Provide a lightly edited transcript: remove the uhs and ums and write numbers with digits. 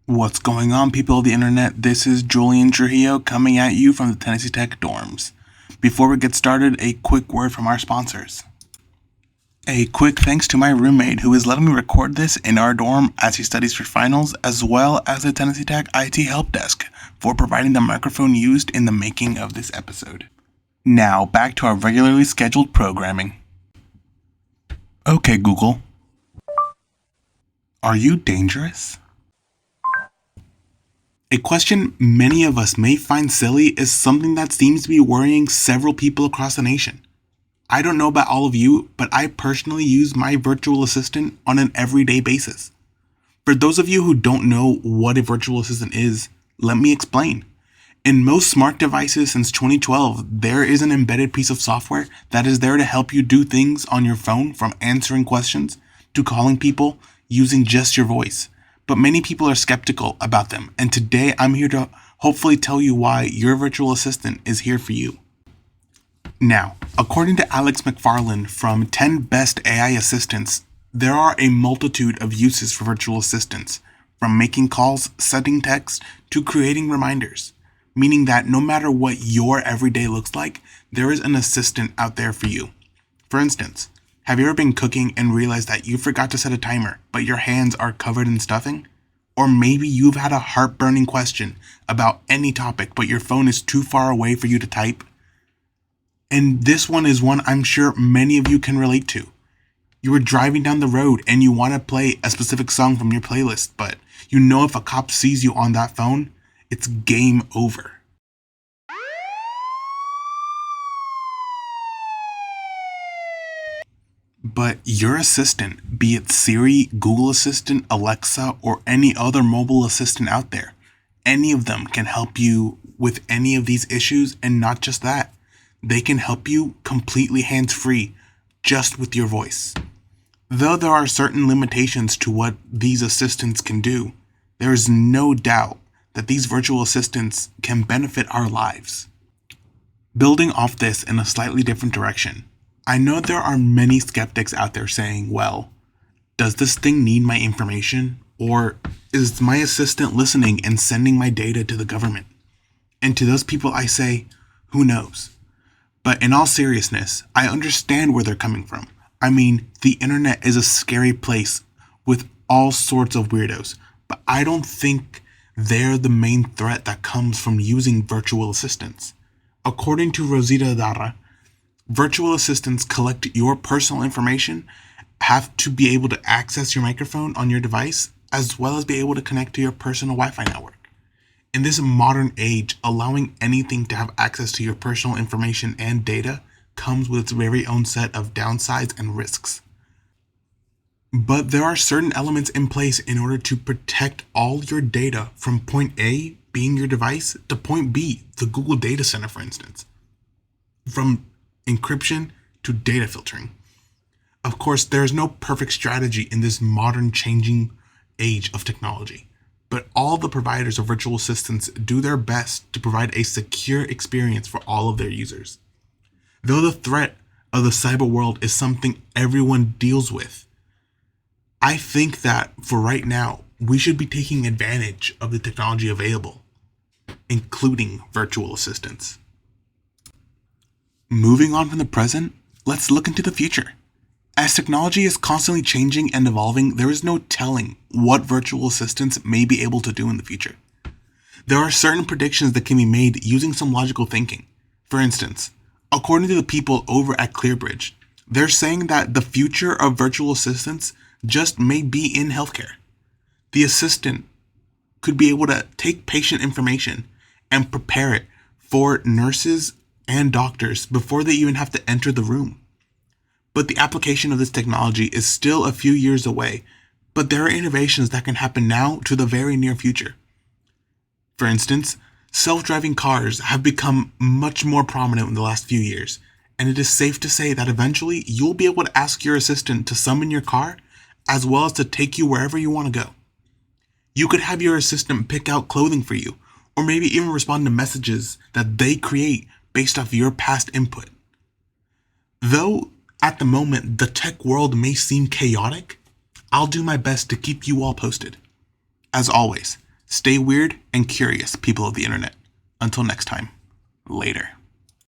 What's going on, people of the internet? This is Julian Trujillo coming at you from the Tennessee Tech dorms. Before we get started, a quick word from our sponsors. A quick thanks to my roommate who is letting me record this in our dorm as he studies for finals, as well as the Tennessee Tech IT Help Desk for providing the microphone used in the making of this episode. Now, back to our regularly scheduled programming. Okay, Google. Are you dangerous? A question many of us may find silly is something that seems to be worrying several people across the nation. I don't know about all of you, but I personally use my virtual assistant on an everyday basis. For those of you who don't know what a virtual assistant is, let me explain. In most smart devices since 2012, there is an embedded piece of software that is there to help you do things on your phone, from answering questions to calling people using just your voice. But many people are skeptical about them, and today I'm here to hopefully tell you why your virtual assistant is here for you. Now, according to Alex McFarland from 10 Best AI Assistants, there are a multitude of uses for virtual assistants, from making calls, sending texts, to creating reminders, meaning that no matter what your everyday looks like, there is an assistant out there for you. For instance, have you ever been cooking and realized that you forgot to set a timer, but your hands are covered in stuffing? Or maybe you've had a heart-burning question about any topic, but your phone is too far away for you to type? And this one is one I'm sure many of you can relate to. You were driving down the road and you want to play a specific song from your playlist, but you know if a cop sees you on that phone, it's game over. But your assistant, be it Siri, Google Assistant, Alexa, or any other mobile assistant out there, any of them can help you with any of these issues, and not just that. They can help you completely hands-free, just with your voice. Though there are certain limitations to what these assistants can do, there is no doubt that these virtual assistants can benefit our lives. Building off this in a slightly different direction, I know there are many skeptics out there saying, well, does this thing need my information? Or is my assistant listening and sending my data to the government? And to those people I say, who knows? But in all seriousness, I understand where they're coming from. I mean, the internet is a scary place with all sorts of weirdos, but I don't think they're the main threat that comes from using virtual assistants. According to Rosita Dara, virtual assistants collect your personal information, have to be able to access your microphone on your device, as well as be able to connect to your personal Wi-Fi network. In this modern age, allowing anything to have access to your personal information and data comes with its very own set of downsides and risks. But there are certain elements in place in order to protect all your data from point A, being your device, to point B, the Google data center, for instance. From encryption to data filtering. Of course, there is no perfect strategy in this modern changing age of technology, but all the providers of virtual assistants do their best to provide a secure experience for all of their users. Though the threat of the cyber world is something everyone deals with, I think that for right now, we should be taking advantage of the technology available, including virtual assistants. Moving on from the present, let's look into the future. As technology is constantly changing and evolving, there is no telling what virtual assistants may be able to do in the future. There are certain predictions that can be made using some logical thinking. For instance, according to the people over at ClearBridge, they're saying that the future of virtual assistants just may be in healthcare. The assistant could be able to take patient information and prepare it for nurses and doctors before they even have to enter the room. But the application of this technology is still a few years away, but there are innovations that can happen now to the very near future. For instance, self-driving cars have become much more prominent in the last few years, and it is safe to say that eventually you'll be able to ask your assistant to summon your car, as well as to take you wherever you want to go. You could have your assistant pick out clothing for you, or maybe even respond to messages that they create based off your past input. Though at the moment the tech world may seem chaotic, I'll do my best to keep you all posted. As always, stay weird and curious, people of the internet. Until next time, later.